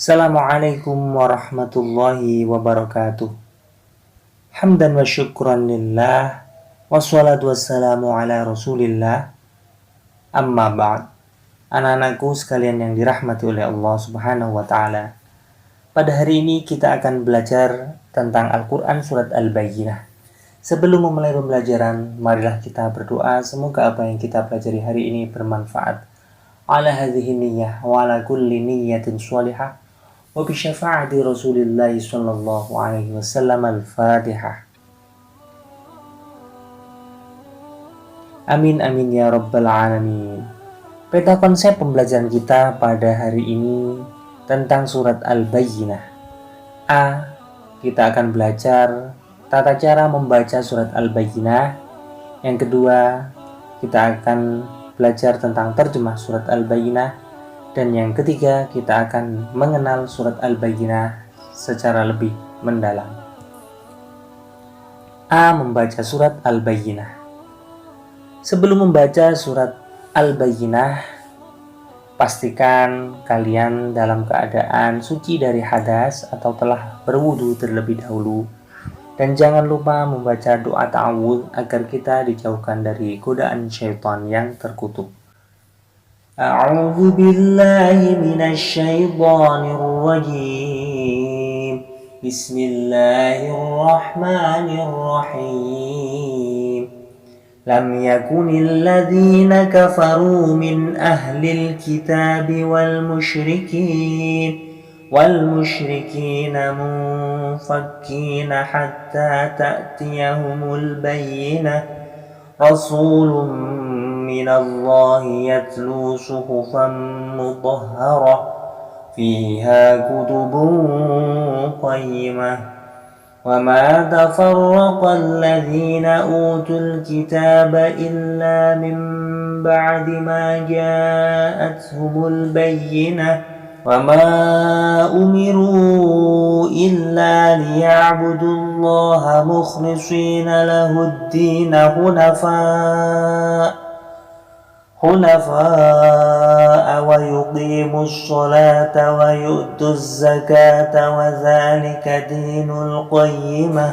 Assalamualaikum warahmatullahi wabarakatuh. Hamdan wa syukran lillah. Wassalatu wassalamu ala rasulillah. Amma ba'd. Anak-anakku sekalian yang dirahmati oleh Allah subhanahu wa ta'ala. Pada hari ini kita akan belajar tentang Al-Quran Surat Al-Bayyinah. Sebelum memulai pembelajaran, marilah kita berdoa semoga apa yang kita pelajari hari ini bermanfaat. Ala hadhihi niyyah wa ala kulli niyyatin sholihah. Wa bi syafaati Rasulillah sallallahu alaihi wasallam. Al-Fatihah. Amin amin ya rabbal alamin. Peta konsep pembelajaran kita pada hari ini tentang surat Al-Bayyinah. A. Kita akan belajar tata cara membaca surat Al-Bayyinah. Yang kedua, kita akan belajar tentang terjemah surat Al-Bayyinah. Dan yang ketiga, kita akan mengenal surat Al-Bayyinah secara lebih mendalam. A. Membaca surat Al-Bayyinah. Sebelum membaca surat Al-Bayyinah, pastikan kalian dalam keadaan suci dari hadas atau telah berwudu terlebih dahulu. Dan jangan lupa membaca doa ta'awudz agar kita dijauhkan dari godaan syaitan yang terkutuk. A'udzu billahi minasy syaithanir rajim. Bismillahirrahmanirrahim. Lam yakunil ladzina kafaru min ahlil kitabi wal musyrikin munfakkina hatta ta'tiyahumul bayyinah. Rasulun minallahi yatlu suhufan mutahharah fiha kutubun qayyimah. وَمَا تَفَرَّقَ الَّذِينَ أُوتُوا الْكِتَابَ إِلَّا مِنْ بَعْدِ مَا جَاءَتْهُمُ الْبَيِّنَةُ وَمَا أُمِرُوا إِلَّا لِيَعْبُدُوا اللَّهَ مُخْلِصِينَ لَهُ الدِّينَ حُنَفَاءَ وَيُقِيمُوا الصَّلَاةَ وَيُؤْتُوا الزَّكَاةَ وَذَلِكَ دِينُ الْقَيِّمَةِ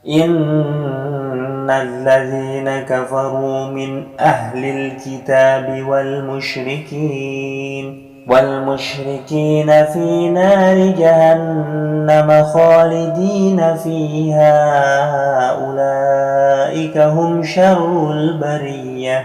إِنَّ الَّذِينَ كَفَرُوا مِنْ أَهْلِ الْكِتَابِ وَالْمُشْرِكِينَ فِي نَارِ جَهَنَّمَ خَالِدِينَ فِيهَا أُولَئِكَ هُمْ شَرُّ الْبَرِيَّةِ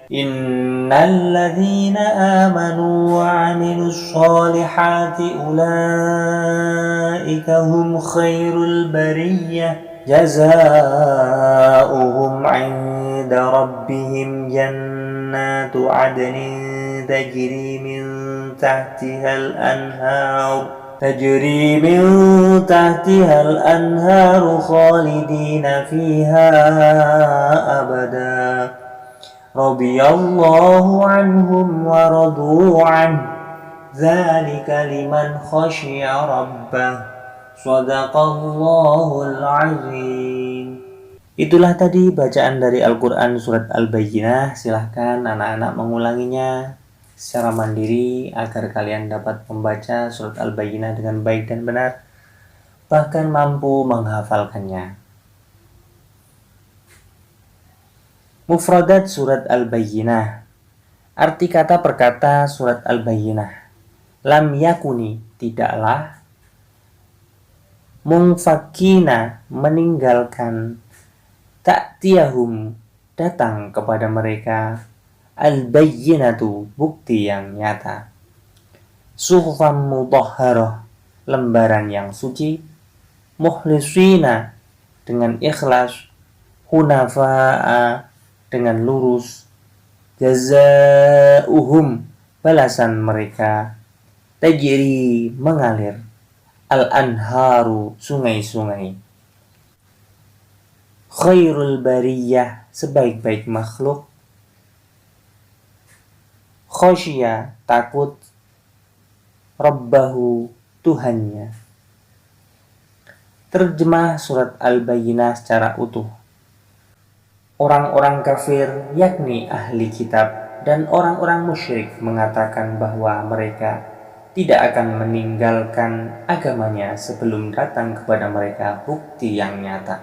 إِنَّ الَّذِينَ آمَنُوا وَعَمِلُوا الصَّالِحَاتِ أُولَئِكَ هُمْ خَيْرُ الْبَرِيَّةِ جَزَاؤُهُمْ عِندَ رَبِّهِمْ جَنَّاتُ عَدْنٍ تجري من تحتها الأنهار خالدين فيها أبدا رضي الله عنهم ورضوا عنه ذلك لمن خشي ربه صدق الله العظيم. Itulah tadi bacaan dari Al-Quran Surat Al-Bayyinah. Silahkan anak-anak mengulanginya secara mandiri agar kalian dapat membaca Surat Al-Bayyinah dengan baik dan benar, bahkan mampu menghafalkannya. Mufradat Surat Al-Bayyinah. Arti kata per kata Surat Al-Bayyinah. Lam yakuni, tidaklah. Munfakkina, meninggalkan. Ta'tiyahum, datang kepada mereka. Al-Bayyinatu, bukti yang nyata. Suhufan mutahharah, lembaran yang suci. Mukhlisina, dengan ikhlas. Hunafa'a, dengan lurus. Jazauhum, balasan mereka. Tajri, mengalir. Al-anharu, sungai-sungai. Khairul bariyah, sebaik-baik makhluk. Khosyia, takut. Rabbahu, Tuhannya. Terjemah surat Al-Bayyinah secara utuh. Orang-orang kafir, yakni ahli kitab dan orang-orang musyrik, mengatakan bahwa mereka tidak akan meninggalkan agamanya sebelum datang kepada mereka bukti yang nyata,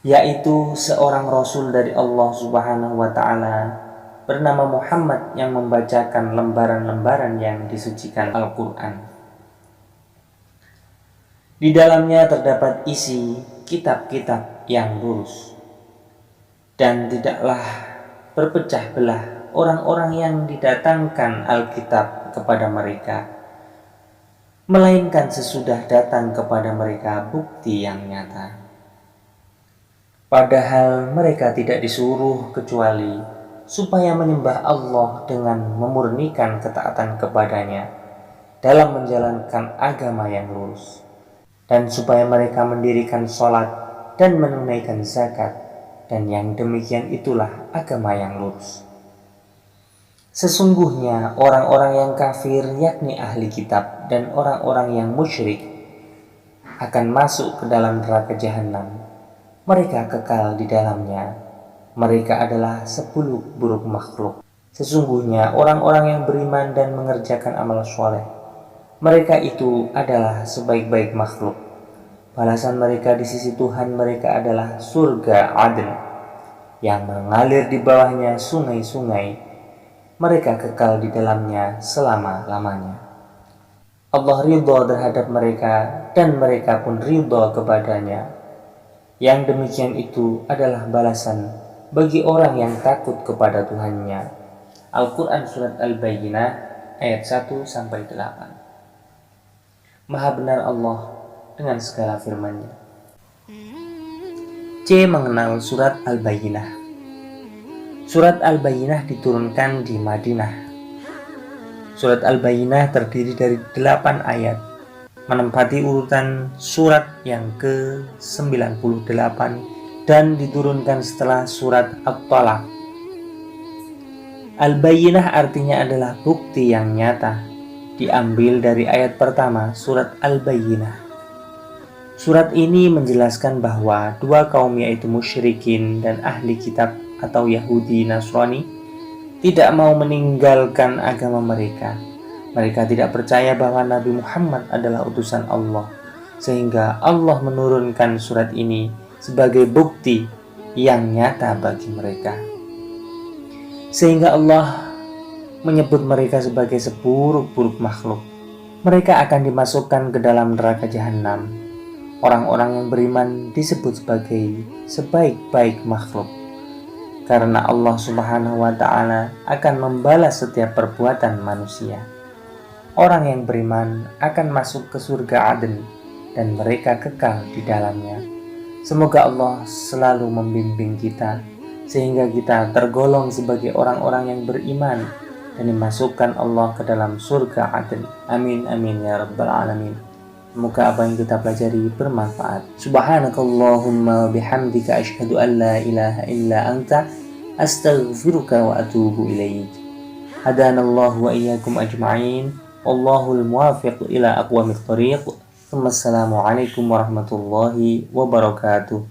yaitu seorang Rasul dari Allah Subhanahu wa Ta'ala bernama Muhammad yang membacakan lembaran-lembaran yang disucikan Al-Quran. Di dalamnya terdapat isi kitab-kitab yang lurus, dan tidaklah berpecah belah orang-orang yang didatangkan Alkitab kepada mereka, melainkan sesudah datang kepada mereka bukti yang nyata. Padahal mereka tidak disuruh kecuali supaya menyembah Allah dengan memurnikan ketaatan kepadanya dalam menjalankan agama yang lurus, dan supaya mereka mendirikan sholat dan menunaikan zakat, dan yang demikian itulah agama yang lurus. Sesungguhnya orang-orang yang kafir, yakni ahli kitab dan orang-orang yang musyrik, akan masuk ke dalam neraka jahanam. Mereka kekal di dalamnya. Mereka adalah seburuk-buruk makhluk. Sesungguhnya orang-orang yang beriman dan mengerjakan amal soleh, mereka itu adalah sebaik-baik makhluk. Balasan mereka di sisi Tuhan mereka adalah surga Aden, yang mengalir di bawahnya sungai-sungai. Mereka kekal di dalamnya selama-lamanya. Allah ridha terhadap mereka dan mereka pun ridha kepadanya. Yang demikian itu adalah balasan bagi orang yang takut kepada Tuhannya. Al-Quran Surat Al-Bayyinah ayat 1-8. Maha benar Allah dengan segala firman-Nya. C. Mengenal Surat Al-Bayyinah. Surat Al-Bayyinah diturunkan di Madinah. Surat Al-Bayyinah terdiri dari 8 ayat, menempati urutan surat yang ke-98 dan diturunkan setelah surat At-Talaq. Al-Bayyinah artinya adalah bukti yang nyata, diambil dari ayat pertama surat Al-Bayyinah. Surat ini menjelaskan bahwa dua kaum, yaitu musyrikin dan ahli kitab atau Yahudi Nasrani, tidak mau meninggalkan agama mereka. Mereka tidak percaya bahwa Nabi Muhammad adalah utusan Allah, sehingga Allah menurunkan surat ini sebagai bukti yang nyata bagi mereka. Sehingga Allah menyebut mereka sebagai seburuk-buruk makhluk. Mereka akan dimasukkan ke dalam neraka jahanam. Orang-orang yang beriman disebut sebagai sebaik-baik makhluk, karena Allah Subhanahu wa Ta'ala akan membalas setiap perbuatan manusia. Orang yang beriman akan masuk ke surga Aden dan mereka kekal di dalamnya. Semoga Allah selalu membimbing kita sehingga kita tergolong sebagai orang-orang yang beriman dan dimasukkan Allah ke dalam surga Aden. Amin amin ya rabbal alamin. Semoga apa yang kita pelajari bermanfaat. Subhanakallahumma bihamdika asyhadu an la ilaha illa anta astaghfiruka wa atubu ilaik. Hadanallahu wa iyyakum ajma'in. Wallahul muwaffiq ila aqwamit thoriq. Wassalamualaikum warahmatullahi wabarakatuh.